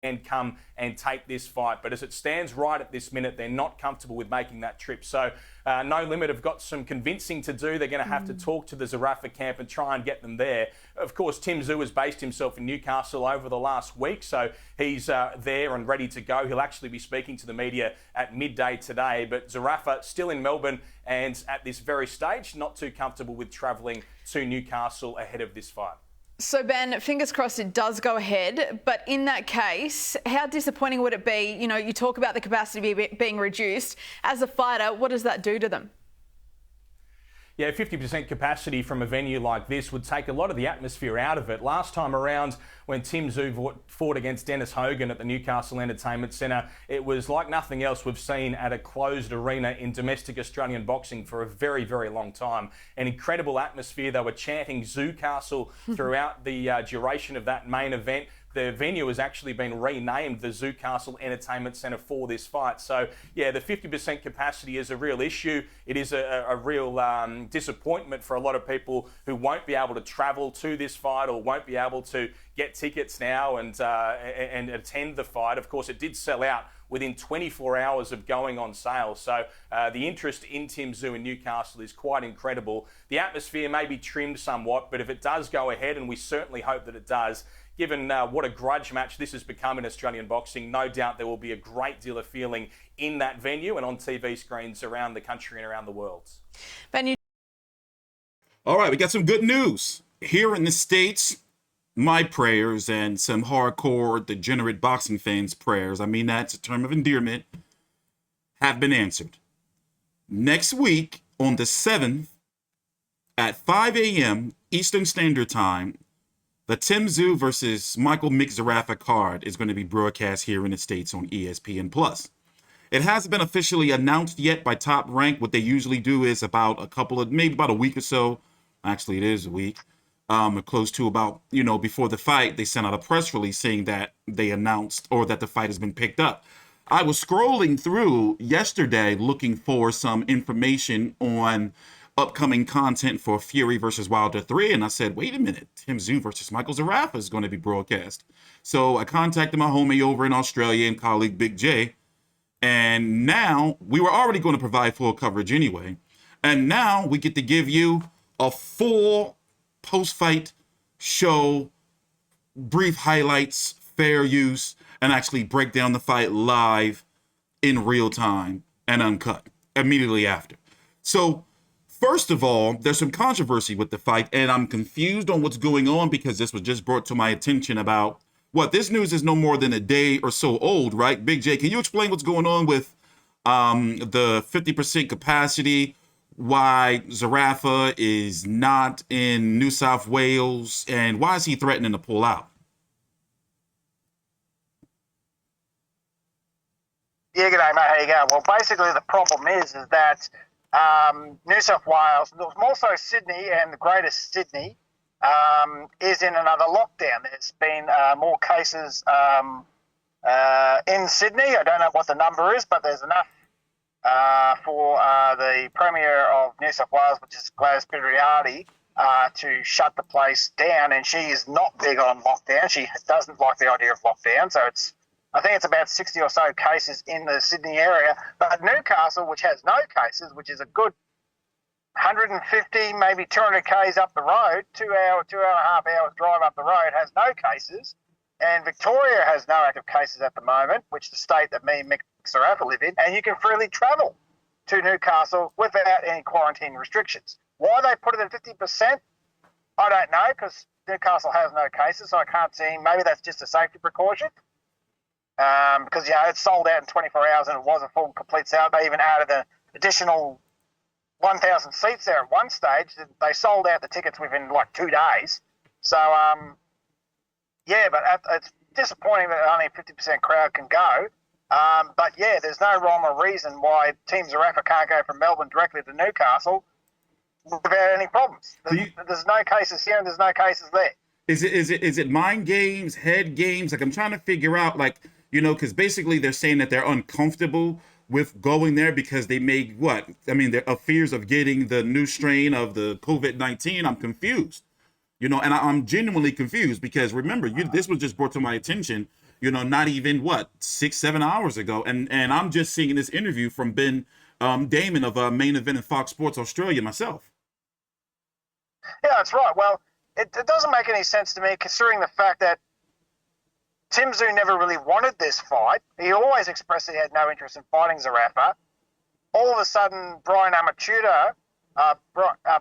and come and take this fight. But as it stands right at this minute, they're not comfortable with making that trip. So No Limit have got some convincing to do. They're going to have to talk to the Zerafa camp and try and get them there. Of course, Tszyu has based himself in Newcastle over the last week, so he's there and ready to go. He'll actually be speaking to the media at midday today. But Zerafa still in Melbourne and at this very stage, not too comfortable with travelling to Newcastle ahead of this fight. So, Ben, fingers crossed it does go ahead. But in that case, how disappointing would it be? You know, you talk about the capacity being reduced. As a fighter, what does that do to them? Yeah, 50% capacity from a venue like this would take a lot of the atmosphere out of it. Last time around, when Tszyu fought against Dennis Hogan at the Newcastle Entertainment Centre, it was like nothing else we've seen at a closed arena in domestic Australian boxing for a very, very long time. An incredible atmosphere. They were chanting Zewcastle throughout the duration of that main event. The venue has actually been renamed the Zewcastle Entertainment Centre for this fight. So, yeah, the 50% capacity is a real issue. It is a real disappointment for a lot of people who won't be able to travel to this fight or won't be able to get tickets now and attend the fight. Of course, it did sell out within 24 hours of going on sale. So the interest in Tszyu in Newcastle is quite incredible. The atmosphere may be trimmed somewhat, but if it does go ahead, and we certainly hope that it does, given what a grudge match this has become in Australian boxing, no doubt there will be a great deal of feeling in that venue and on TV screens around the country and around the world. Ben, all right, we got some good news. Here in the States, my prayers and some hardcore degenerate boxing fans' prayers, I mean that's a term of endearment, have been answered. Next week, on the 7th, at 5 a.m. Eastern Standard Time, the Tszyu versus Mick Zerafa card is going to be broadcast here in the States on ESPN+. It hasn't been officially announced yet by Top Rank. What they usually do is maybe about a week or so. Actually, it is a week. Close to about, before the fight, they sent out a press release saying that they announced or that the fight has been picked up. I was scrolling through yesterday looking for some information on upcoming content for Fury versus Wilder 3, and I said, wait a minute, Tszyu versus Michael Zerafa is going to be broadcast. So I contacted my homie over in Australia and colleague Big J, and now we were already going to provide full coverage anyway, and now we get to give you a full post-fight show, brief highlights, fair use, and actually break down the fight live in real time and uncut immediately after. So first of all, there's some controversy with the fight, and I'm confused on what's going on because this was just brought to my attention about this news is no more than a day or so old, right? Big J, can you explain what's going on with the 50% capacity, why Zerafa is not in New South Wales, and why is he threatening to pull out? Yeah, g'day, mate. How you going? Well, basically the problem is that New South Wales, more so Sydney and the Greater Sydney, is in another lockdown. There's been more cases in Sydney. I don't know what the number is, but there's enough for the Premier of New South Wales, which is Gladys Berejiklian, to shut the place down. And she is not big on lockdown. She doesn't like the idea of lockdown. So I think it's about 60 or so cases in the Sydney area. But Newcastle, which has no cases, which is a good 150, maybe 200 k's up the road, 2 and a half hours drive up the road, has no cases. And Victoria has no active cases at the moment, which is the state that me and Mick Zerafa live in. And you can freely travel to Newcastle without any quarantine restrictions. Why they put it at 50%, I don't know, because Newcastle has no cases, so I can't see. Maybe that's just a safety precaution. Because, it's sold out in 24 hours and it was a full, complete sale. They even added an additional 1,000 seats there at one stage. They sold out the tickets within like 2 days. So, but it's disappointing that only a 50% crowd can go. But, there's no rhyme or reason why Team Zerafa can't go from Melbourne directly to Newcastle without any problems. There's no cases here and there's no cases there. Is it mind games, head games? Like, I'm trying to figure out, because basically they're saying that they're uncomfortable with going there because they may there are fears of getting the new strain of the COVID-19. I'm confused, and I'm genuinely confused because remember, this was just brought to my attention not even what 6-7 hours ago, and I'm just seeing this interview from Ben Damon of Main Event and Fox Sports Australia myself. Yeah, that's right. Well, it doesn't make any sense to me considering the fact that Tszyu never really wanted this fight. He always expressed he had no interest in fighting Zerafa. All of a sudden, Brian Amachuda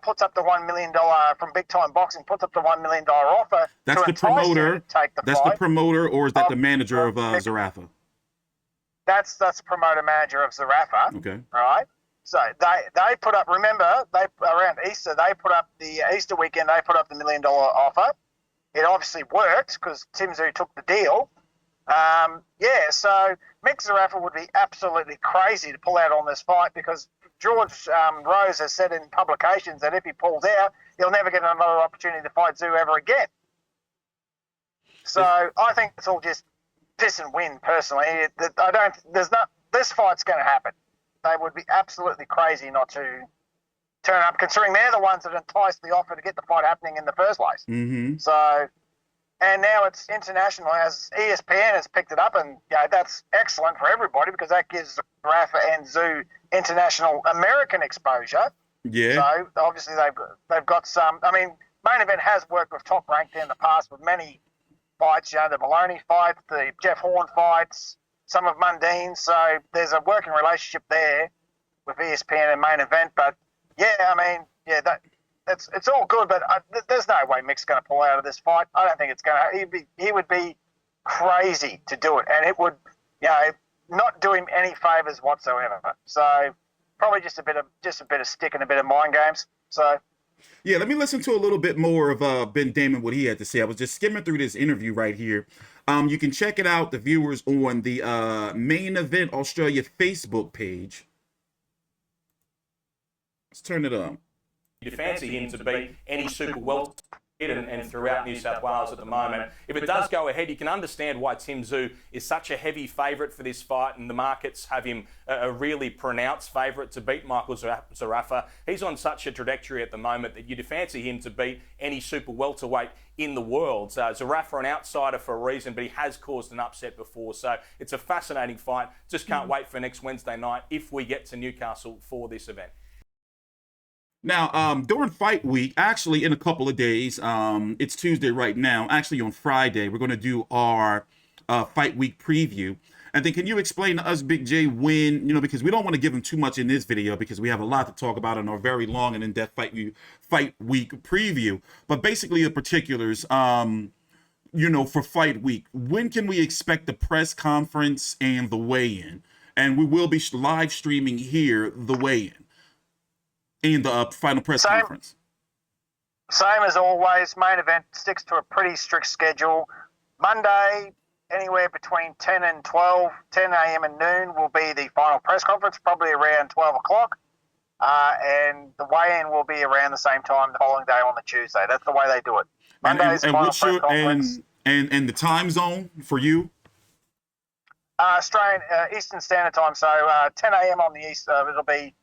puts up the $1 million from Big Time Boxing, puts up the $1 million offer. That's the promoter. Take the That's fight. the promoter, or is that the manager of Zerafa? That's the promoter manager of Zerafa. Okay. Right. So they put up. Remember, around Easter they put up the Easter weekend. They put up the $1 million offer. It obviously worked because Tszyu took the deal. So Mick Zerafa would be absolutely crazy to pull out on this fight because George Rose has said in publications that if he pulls out, he'll never get another opportunity to fight Tszyu ever again. So I think it's all just piss and win, personally. This fight's going to happen. They would be absolutely crazy not to turn up, considering they're the ones that enticed the offer to get the fight happening in the first place. Mm-hmm. So, and now it's international, as ESPN has picked it up, and that's excellent for everybody because that gives Rafa and Tszyu international American exposure. Yeah. So obviously they've got some. I mean, Main Event has worked with Top Rank in the past with many fights. The Maloney fights, the Jeff Horn fights, some of Mundine's. So there's a working relationship there with ESPN and Main Event. But it's all good. But there's no way Mick's going to pull out of this fight. I don't think it's going to. He would be crazy to do it, and it would, not do him any favors whatsoever. So probably just a bit of stick and a bit of mind games. So. Yeah, let me listen to a little bit more of Ben Damon, what he had to say. I was just skimming through this interview right here. You can check it out, the viewers, on the Main Event Australia Facebook page. Let's turn it on. You fancy him to beat any super welterweight and throughout New South Wales at the moment. If it does go ahead, you can understand why Tszyu is such a heavy favourite for this fight, and the markets have him a really pronounced favourite to beat Michael Zerafa. He's on such a trajectory at the moment that you'd fancy him to beat any super welterweight in the world. Zerafa, an outsider for a reason, but he has caused an upset before. So it's a fascinating fight. Just can't wait for next Wednesday night if we get to Newcastle for this event. Now, during fight week, actually in a couple of days, it's Tuesday right now. Actually, on Friday, we're going to do our fight week preview. And then can you explain to us, Big J, when, because we don't want to give him too much in this video because we have a lot to talk about in our very long and in-depth fight week preview. But basically the particulars, for fight week, when can we expect the press conference and the weigh-in? And we will be live streaming here the weigh-in. And the final press conference. Same as always. Main Event sticks to a pretty strict schedule. Monday, anywhere between 10 and 12, 10 a.m. and noon will be the final press conference, probably around 12 o'clock. And the weigh-in will be around the same time the following day on the Tuesday. That's the way they do it. Monday's and final what's press conference. And the time zone for you? Australian Eastern Standard Time. So 10 a.m. on the East. It'll be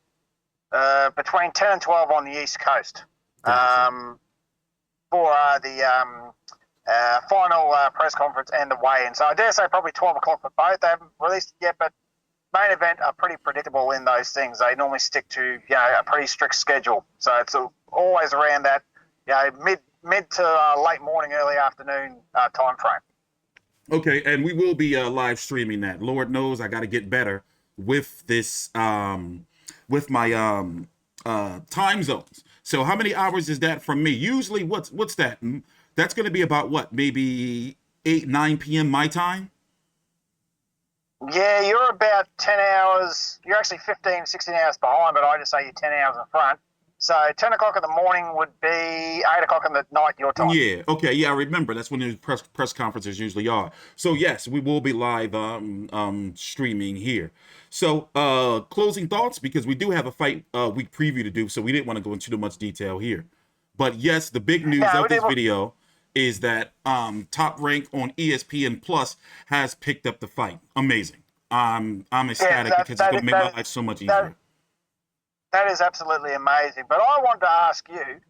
between 10 and 12 on the East Coast for the final press conference and the weigh-in. So I dare say probably 12 o'clock for both. They haven't released it yet, but Main Event are pretty predictable in those things. They normally stick to a pretty strict schedule. So it's always around that mid to late morning, early afternoon time frame. Okay, and we will be live streaming that. Lord knows I got to get better with this. With my time zones. So how many hours is that from me? Usually what's that? That's going to be about what? Maybe 8-9 p.m. my time? Yeah, you're about 10 hours. You're actually 15, 16 hours behind, but I just say you're 10 hours in front. So 10 o'clock in the morning would be 8 o'clock in the night your time. Yeah, okay, yeah, I remember. That's when the press conferences usually are. So yes, we will be live streaming here. So closing thoughts, because we do have a fight week preview to do, so we didn't want to go into too much detail here. But yes, the big news of this video is that Top Rank on ESPN Plus has picked up the fight. Amazing. I'm ecstatic because it's going to make my life so much easier. That is absolutely amazing. But I wanted to ask you,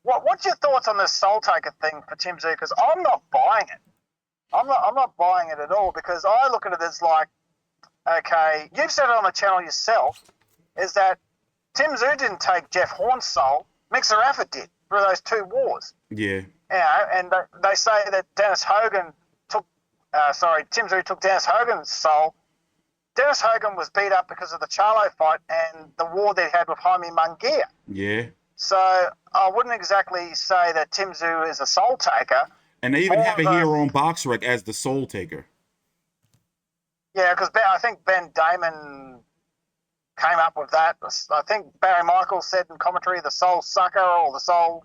what's your thoughts on this Soul Taker thing for Tszyu? Because I'm not buying it. I'm not buying it at all, because I look at it as like, okay, you've said it on the channel yourself, is that Tim Tszyu didn't take Jeff Horn's soul, Mick Zerafa did through those 2 wars. Yeah. You know, and they say that Tim Tszyu took Dennis Hogan's soul. Dennis Hogan was beat up because of the Charlo fight and the war they had with Jaime Munguia. Yeah. So I wouldn't exactly say that Tim Tszyu is a soul taker. And they even have it here on BoxRec as the soul taker. Yeah, because I think Ben Damon came up with that. I think Barry Michaels said in commentary the soul sucker or the soul.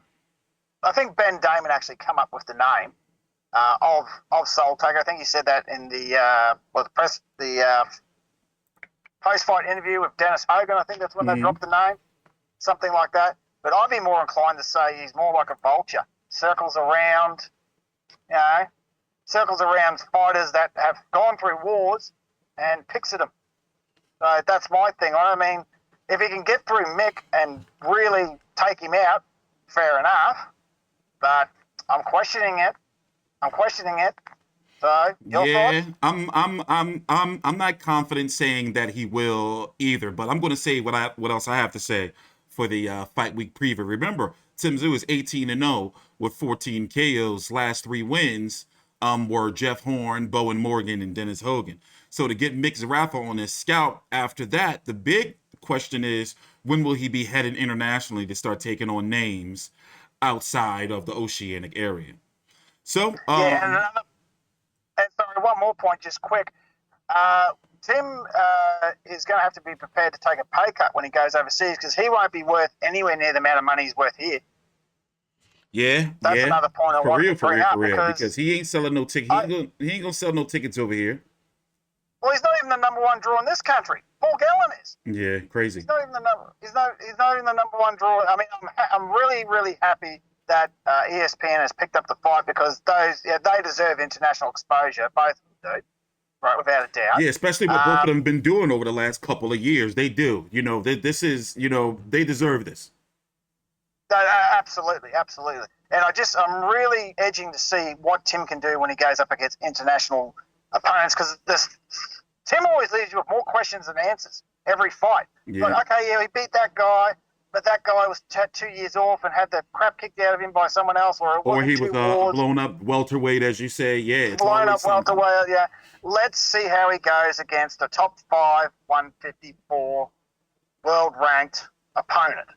I think Ben Damon actually come up with the name of soul taker. I think he said that in the post-fight interview with Dennis Hogan. I think that's when they dropped the name, something like that. But I'd be more inclined to say he's more like a vulture. Circles around fighters that have gone through wars and picks at them. So that's my thing. I mean, if he can get through Mick and really take him out, fair enough. But I'm questioning it. So your thoughts? I'm not confident saying that he will either, but I'm going to say what else I have to say for the fight week preview. Remember, Tim Tszyu is 18-0 with 14 KOs. Last 3 wins were Jeff Horn, Bowen Morgan, and Dennis Hogan. So to get Mick Zerafa on his scalp after that, the big question is, when will he be headed internationally to start taking on names outside of the Oceanic area? So and sorry, one more point, just quick. Tim is going to have to be prepared to take a pay cut when he goes overseas, because he won't be worth anywhere near the amount of money he's worth here. Yeah, that's another point I want to bring up, because he ain't selling no tickets. He ain't gonna sell no tickets over here. Well, he's not even the number 1 draw in this country. Paul Gallen is. Yeah, crazy. He's not even the number. He's not even the number 1 draw. I mean, I'm really, really happy that ESPN has picked up the fight, because they deserve international exposure. Both of them do, right, without a doubt. Yeah, especially what both of them been doing over the last couple of years. They do. You know, this is, they deserve this. Absolutely. And I'm really edging to see what Tim can do when he goes up against international opponents, because Tim always leaves you with more questions than answers every fight. Yeah. Like, okay, yeah, he beat that guy, but that guy was 2 years off and had the crap kicked out of him by someone else, or he was blown up welterweight, as you say. Yeah, it's blown up welterweight. Yeah, let's see how he goes against a top 5 154 world ranked opponent.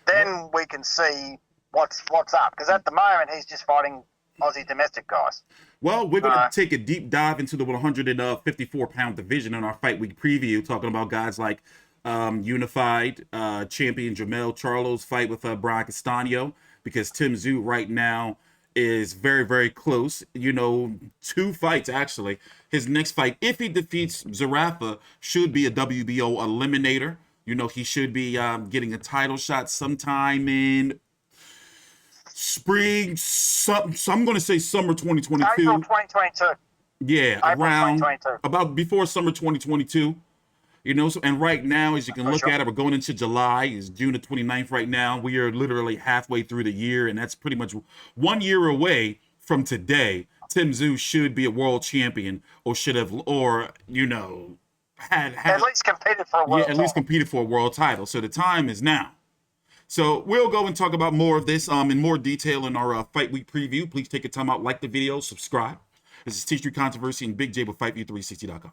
Then we can see what's up, because at the moment he's just fighting Aussie domestic guys. Well, we're going to take a deep dive into the 154-pound division in our fight week preview, talking about guys like unified champion Jamel Charlo's fight with Brian Castaño, because Tim Tszyu right now is very, very close. 2 fights, actually. His next fight, if he defeats Zerafa, should be a WBO eliminator. He should be getting a title shot sometime in spring, I'm going to say summer 2022. April 2022. Yeah, April around 2022. About before summer 2022. And right now, as you can look at it, we're going into July. It's June the 29th right now. We are literally halfway through the year, and that's pretty much 1 year away from today. Tim Tszyu should be a world champion, or had at least competed for a world title. At least competed for a world title. So the time is now. So we'll go and talk about more of this in more detail in our fight week preview. Please take your time out, like the video, subscribe. This is TstreeT Controversy and Big J with FightView360.com.